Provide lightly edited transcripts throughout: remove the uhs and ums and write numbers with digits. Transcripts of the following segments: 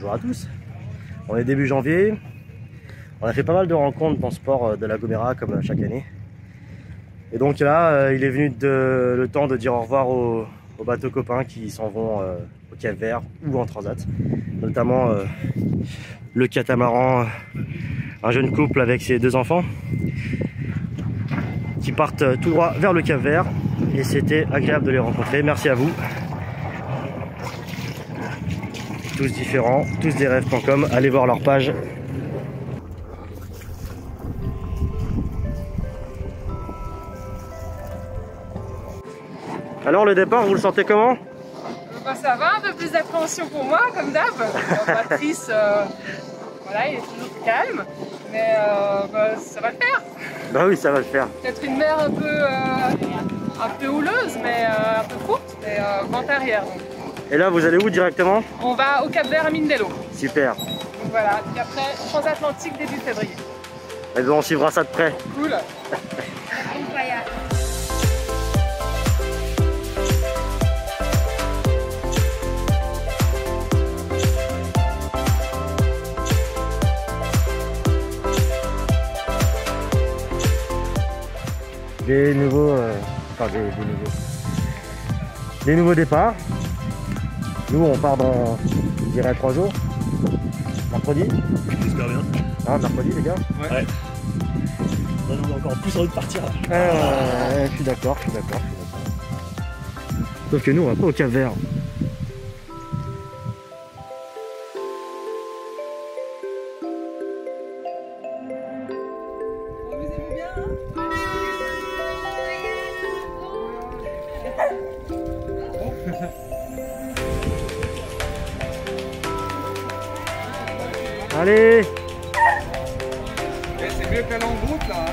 bonjour à tous. On est début janvier. On a fait pas mal de rencontres dans ce port de La Gomera comme chaque année. Et donc là, il est venu le temps de dire au revoir aux bateaux copains qui s'en vont au Cap-Vert ou en transat. Notamment le catamaran, un jeune couple avec ses 2 enfants qui partent tout droit vers le Cap-Vert. Et c'était agréable de les rencontrer. Merci à vous. Tous différents, tousdesrêves.com, allez voir leur page. Alors le départ, vous le sentez comment? Bah, ça va, un peu plus d'appréhension pour moi, comme d'hab. Patrice, voilà, il est toujours calme, mais bah, ça va le faire. Bah oui, ça va le faire. Peut-être une mer un peu houleuse, mais un peu courte, mais vent arrière. Donc. Et là, vous allez où directement? On va au Cap-Vert à Mindelo. Super. Donc voilà, puis après, transatlantique début février. Et bien, on suivra ça de près. Cool. Incroyable. Des nouveaux départs. Nous on part dans, je dirais, 3 jours. Mercredi. J'espère bien. Hein, mercredi les gars. Ouais. On a encore plus envie de partir. Je suis d'accord. Sauf que nous on va pas au Cap-Vert. Amusez-vous bien. Allez. C'est mieux qu'aller en groupe là.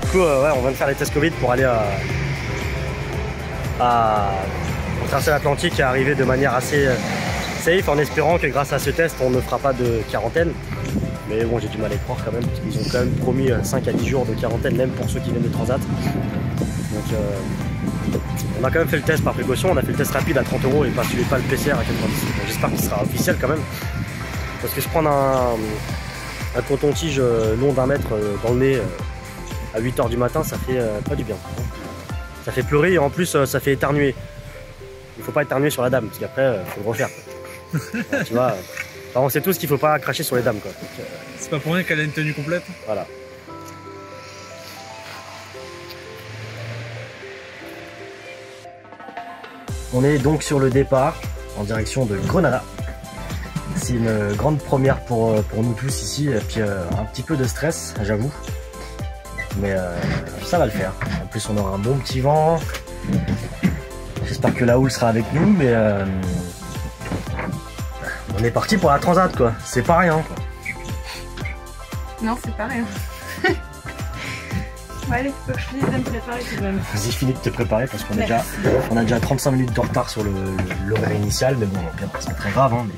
Du coup, ouais, on vient de faire les tests Covid pour aller pour traverser l'Atlantique et arriver de manière assez safe, en espérant que grâce à ce test, on ne fera pas de quarantaine. Mais bon, j'ai du mal à y croire quand même, parce qu'ils ont quand même promis 5 à 10 jours de quarantaine, même pour ceux qui viennent de Transat. Donc, on a quand même fait le test par précaution. On a fait le test rapide à 30 € et pas le PCR à 90. J'espère qu'il sera officiel quand même. Parce que se prendre un coton-tige long d'1 mètre dans le nez à 8 h du matin, ça fait pas du bien. Ça fait pleurer et en plus ça fait éternuer. Il faut pas éternuer sur la dame parce qu'après faut le refaire. Alors, tu vois, on sait tous qu'il faut pas cracher sur les dames quoi. C'est pas pour rien qu'elle a une tenue complète. Voilà. On est donc sur le départ en direction de Grenada. C'est une grande première pour nous tous ici, et puis un petit peu de stress, j'avoue. Mais ça va le faire. En plus, on aura un bon petit vent. J'espère que la houle sera avec nous, mais on est parti pour la transat, quoi. C'est pas rien, quoi. Non, c'est pas rien. Bon, allez, faut que je finisse de me préparer tout de même. Vas-y, finis de te préparer parce qu'on a déjà 35 minutes de retard sur l'horaire initial, mais bon, c'est pas très grave. Hein, mais...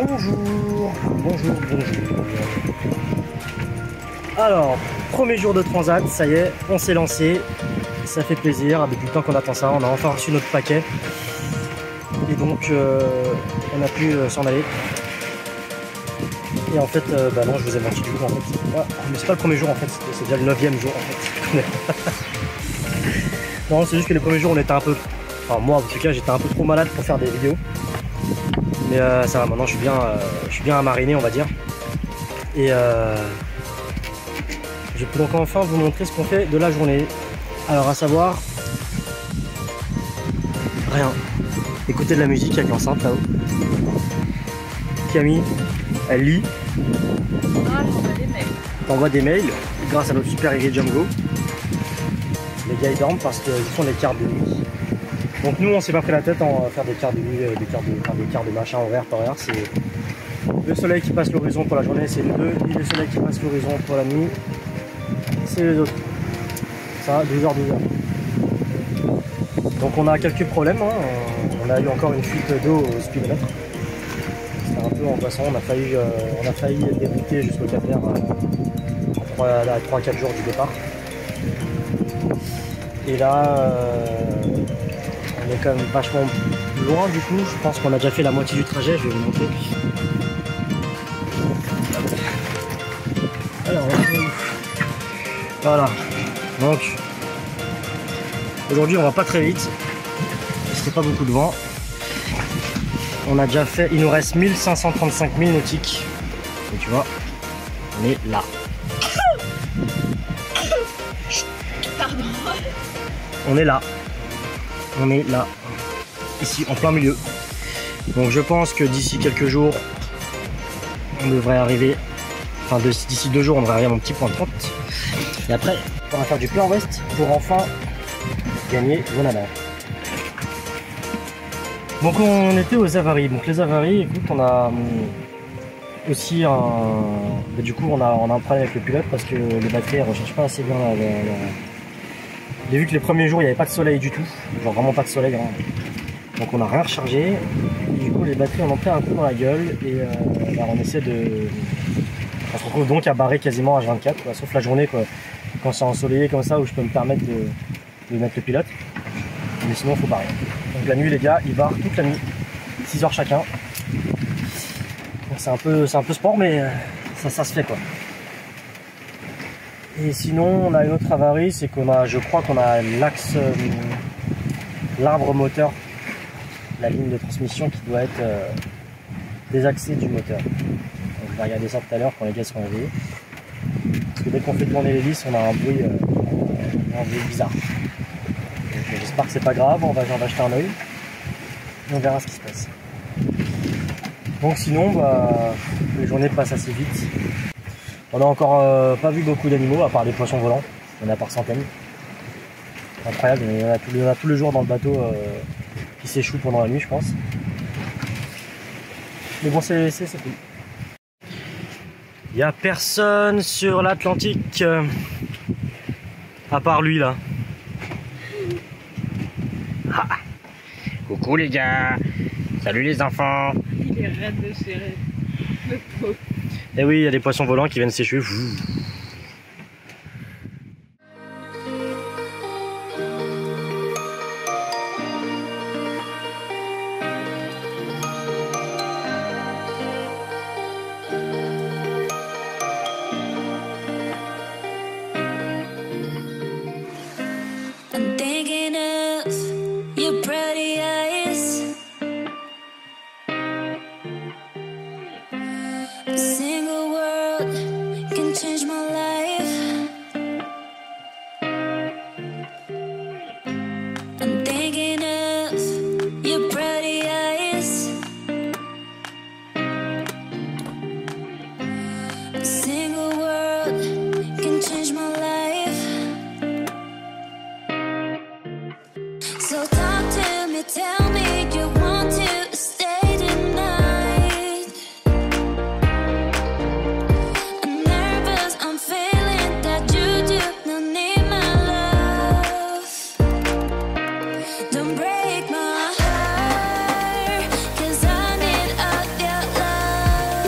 Bonjour. Alors, premier jour de transat, ça y est, on s'est lancé. Ça fait plaisir, depuis le temps qu'on attend ça, on a enfin reçu notre paquet. Et donc, on a pu s'en aller. Et en fait, bah non, je vous ai menti du coup en fait. Ah, mais c'est pas le premier jour en fait, c'est déjà le 9e jour en fait. Non, c'est juste que les premiers jours on était un peu... Enfin moi en tout cas j'étais un peu trop malade pour faire des vidéos. Mais ça va, maintenant je suis bien à mariner on va dire. Et je peux donc enfin vous montrer ce qu'on fait de la journée. Alors à savoir, Rien. Écouter de la musique avec l'enceinte là-haut. Camille, elle lit. Ah, j'envoie des mails. T'envoies des mails grâce à notre super aiguille Django. Les gars ils dorment parce qu'ils font des quarts de nuit. Donc nous on s'est pas pris la tête, on va faire des quarts de nuit, des quarts de machin horaire par horaire. C'est le soleil qui passe l'horizon pour la journée, c'est les deux, et le soleil qui passe l'horizon pour la nuit, c'est les autres. Ça, 2h, 2h. Donc on a quelques problèmes, hein. On a eu encore une fuite d'eau au speedomètre. C'était un peu angoissant, on a failli débuter jusqu'au Cap Vert à 3-4 jours du départ. Et là, on est quand même vachement loin du coup, je pense qu'on a déjà fait la moitié du trajet, je vais vous montrer. Alors, voilà, donc aujourd'hui on va pas très vite, parce qu'il n'y a pas beaucoup de vent. On a déjà fait, il nous reste 1535 milles nautiques, et tu vois, on est là. Pardon. On est là, ici en plein milieu. Donc je pense que d'ici quelques jours, on devrait arriver, enfin d'ici 2 jours, on devrait arriver à mon petit point 30. Et après, on va faire du plein ouest pour enfin gagner Grenada. Donc on était aux avaries. Donc les avaries, écoute, on a aussi un... Mais du coup, on a un problème avec le pilote parce que les batteries ne recherchent pas assez bien J'ai vu que les premiers jours il n'y avait pas de soleil du tout, genre vraiment pas de soleil, hein. Donc on n'a rien rechargé, et du coup les batteries en ont pris un coup dans la gueule et on essaie de... On se retrouve donc à barrer quasiment H24, quoi, sauf la journée quoi, quand c'est ensoleillé comme ça où je peux me permettre de mettre le pilote, mais sinon il faut barrer. Donc la nuit les gars, ils barrent toute la nuit, 6 heures chacun, donc c'est un peu sport mais ça se fait quoi. Et sinon, on a une autre avarie, c'est qu'on a, je crois qu'on a l'axe, l'arbre moteur, la ligne de transmission qui doit être désaxée du moteur. Donc, je vais regarder ça tout à l'heure quand les gars seront réveillés. Parce que dès qu'on fait tourner l'hélice, on a un bruit bizarre. Donc, j'espère que c'est pas grave, on va jeter un oeil et on verra ce qui se passe. Donc sinon, les journées passent assez vite. On n'a encore pas vu beaucoup d'animaux, à part des poissons volants. Il y en a par centaines. Incroyable, il y en a tous les jours dans le bateau qui s'échouent pendant la nuit, je pense. Mais bon, c'est cool. Il n'y a personne sur l'Atlantique, à part lui, là. Ah. Coucou les gars. Salut les enfants. Il est raide de chérir. Le pauvre. Et oui, il y a des poissons volants qui viennent s'échouer. I'm thinking of your pretty eyes. A single word can change my life. I'm thinking of your pretty eyes. A single word can change my life. So talk to me, tell me you want to stay tonight. I'm nervous, I'm feeling that you do not need my love. Don't break my heart, 'cause I need all your love.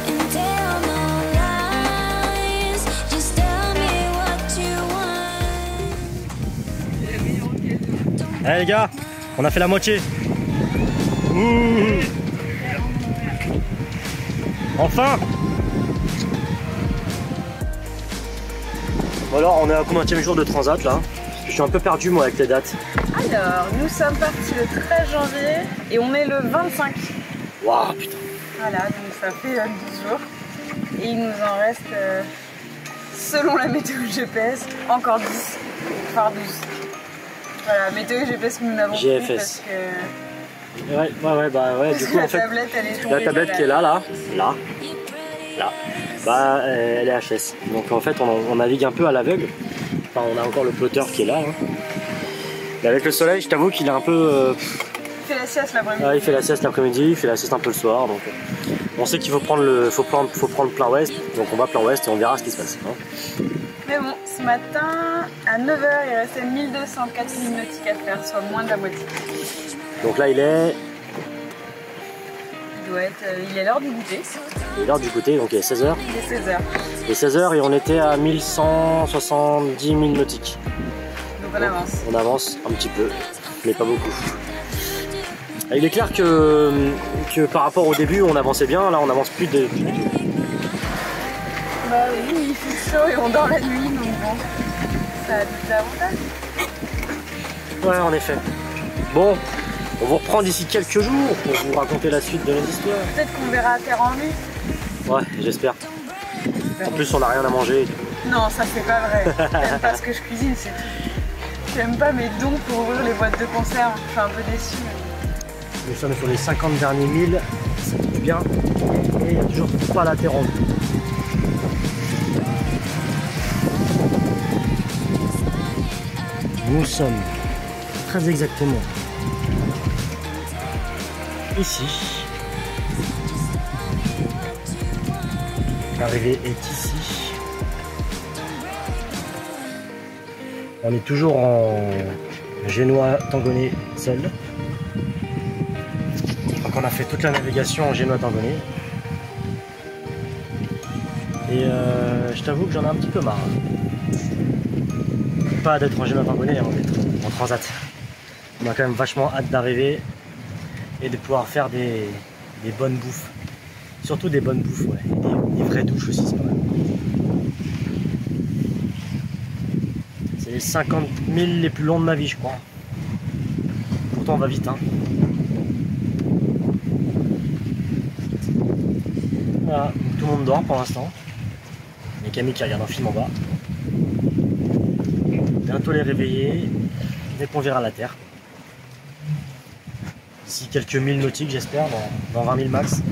And tell no lies, just tell me what you want. Allez les gars, on a fait la moitié. Ouh. Enfin. Bon alors, on est à combienième jour de transat là? Je suis un peu perdu moi avec les dates. Alors, nous sommes partis le 13 janvier et on est le 25. Waouh putain. Voilà, donc ça fait 12 jours. Et il nous en reste, selon la météo GPS, encore 10, voire 12. Voilà, météo GPS que nous n'avons plus GFS. parce que Ouais, du coup, la en fait, tablette, elle est tombée. la tablette qui est là, bah, elle est HS. Donc en fait, on navigue un peu à l'aveugle. Enfin, on a encore le plotter qui est là. Hein. Et avec le soleil, je t'avoue qu'il est un peu... Il fait la sieste l'après-midi. il fait la sieste l'après-midi, il fait la sieste un peu le soir. Donc on sait qu'il faut prendre faut prendre plein ouest. Donc on va plein ouest et on verra ce qui se passe. Hein. Mais bon, ce matin, à 9h, il restait 1204 milles nautiques à faire, soit moins de la moitié. Donc là, il est l'heure du goûter. Il est l'heure du goûter, donc il est 16h. Il est 16h. Il est 16h et on était à 1170 000 nautiques. Donc on avance. On avance un petit peu, mais pas beaucoup. Il est clair que par rapport au début, on avançait bien. Là, on avance plus du tout. Bah oui, il fait chaud et on dort la nuit, donc bon, ça a des avantages. Ouais, en effet. Bon, on vous reprend d'ici quelques jours pour vous raconter la suite de nos histoires. Peut-être qu'on verra à terre en nu. Ouais, j'espère. En plus, on n'a rien à manger. Non, ça c'est pas vrai. J'aime pas ce que je cuisine, c'est tout. J'aime pas mes dons pour ouvrir les boîtes de conserve. Je suis un peu déçue. Nous sommes sur les 50 derniers milles, ça fait du bien. Et il n'y a toujours pas la terre en vue. Nous sommes très exactement ici. L'arrivée est ici. On est toujours en génois tangonais seul. Donc on a fait toute la navigation en génois tangonais. Et je t'avoue que j'en ai un petit peu marre. Pas d'être en génois tangonais, hein, d'être en transat. On a quand même vachement hâte d'arriver et de pouvoir faire des bonnes bouffes. Surtout des bonnes bouffes, ouais. Des vraies douches aussi, c'est pas mal. C'est les 50 000 les plus longs de ma vie, je crois. Pourtant, on va vite, hein. Voilà, donc, tout le monde dort pour l'instant. Il y a Camille qui regarde un film en bas. Bientôt les réveiller, dès qu'on verra la terre. D'ici quelques milles nautiques, j'espère, dans 20 000 max.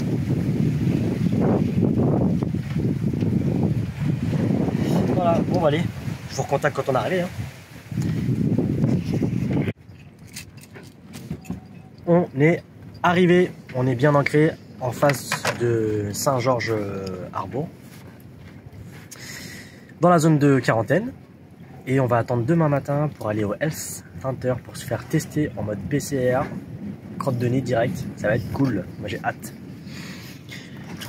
Voilà, bon, bah, allez, je vous recontacte quand on est arrivé. Hein. On est arrivé, on est bien ancré en face de Saint-Georges-Harbour, dans la zone de quarantaine. Et on va attendre demain matin pour aller au Health Center pour se faire tester en mode PCR, crotte de nez direct. Ça va être cool, moi j'ai hâte.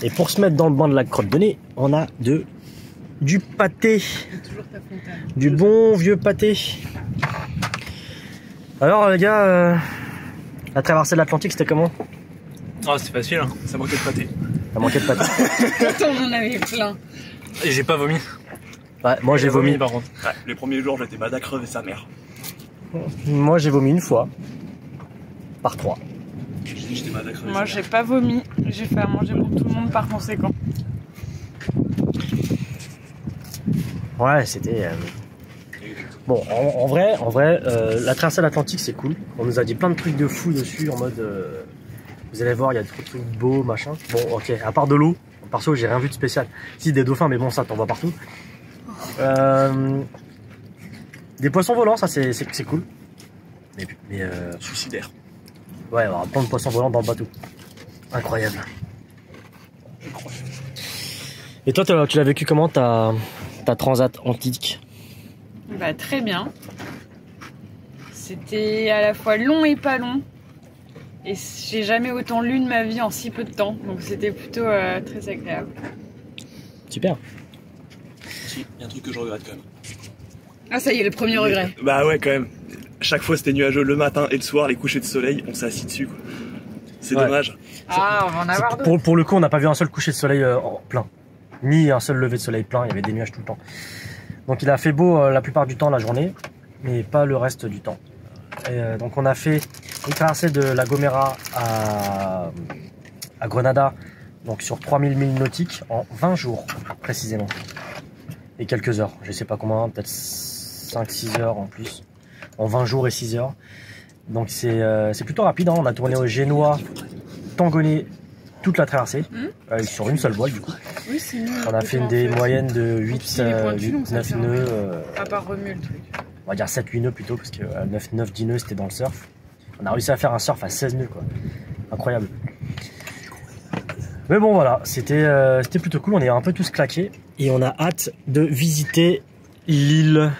Et pour se mettre dans le bain de la crotte de nez, on a du pâté, du bon vieux pâté. Alors les gars, la traversée de l'Atlantique c'était comment? Oh, c'est facile, hein. Ça manquait de pâté. Ça manquait de pâté. On en avait plein. Et j'ai pas vomi. Ouais, moi j'ai vomi. par contre. Ouais, les premiers jours, j'étais malade à crever sa mère. Moi j'ai vomi une fois. Par 3. J'étais malade à crever. Moi j'ai pas vomi, j'ai fait à manger pour tout le monde par conséquent. Ouais, c'était... Bon, en vrai, la traversée de l'Atlantique c'est cool. On nous a dit plein de trucs de fou dessus en mode... vous allez voir, il y a des trucs beaux, machin. Bon, ok, à part de l'eau, perso j'ai rien vu de spécial. Si, des dauphins, mais bon, ça t'en vois partout. Des poissons volants, ça c'est cool. Mais suicidaire. ouais, il y aura plein de poissons volants dans le bateau. Incroyable. Et toi, tu l'as vécu comment ta transat antique? Bah très bien. C'était à la fois long et pas long. Et j'ai jamais autant lu de ma vie en si peu de temps. Donc c'était plutôt très agréable. Super. Si, il y a un truc que je regrette quand même. Ah ça y est, le premier regret. Bah ouais, quand même. Chaque fois c'était nuageux le matin et le soir, les couchers de soleil, on s'est assis dessus quoi. C'est dommage. Ah, on va en avoir d'autres. Pour le coup, on n'a pas vu un seul coucher de soleil plein. Ni un seul lever de soleil plein, il y avait des nuages tout le temps. Donc il a fait beau la plupart du temps la journée, mais pas le reste du temps. Et, donc on a fait une traversée de La Gomera à Grenada, donc sur 3000 milles nautiques en 20 jours précisément. Et quelques heures, je sais pas combien, peut-être 5-6 heures en plus. en 20 jours et 6 heures. Donc c'est plutôt rapide, hein. On a tourné au Génois, Tangonais, toute la traversée, sur une seule voile du coup. Oui, c'est nul. On a fait des moyennes de 8, Si les pointus, donc ça 9 fait nœuds, À part remuer le truc. on va dire 7-8 nœuds plutôt, parce que 9-10 nœuds c'était dans le surf. On a réussi à faire un surf à 16 nœuds quoi. Incroyable. Mais bon voilà, c'était plutôt cool, on est un peu tous claqués. Et on a hâte de visiter l'île.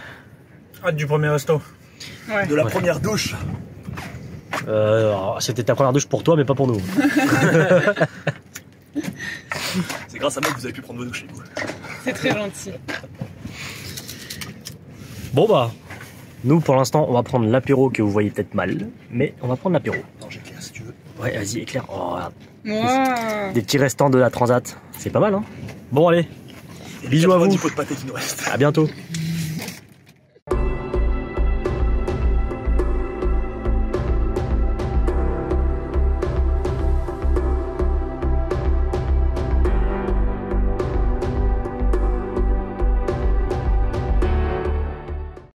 Hâte du premier resto. Ouais. De la première douche. C'était ta première douche pour toi, mais pas pour nous. C'est grâce à moi que vous avez pu prendre vos douches chez vous. C'est très gentil. Bon bah, nous pour l'instant on va prendre l'apéro que vous voyez peut-être mal, mais on va prendre l'apéro. Non, j'éclaire si tu veux. Ouais, vas-y, éclaire. Oh, regarde. Wow. Des petits restants de la Transat, c'est pas mal hein. Bon allez, bisous à vous, 90 pots de pâté qui nous restent. à bientôt.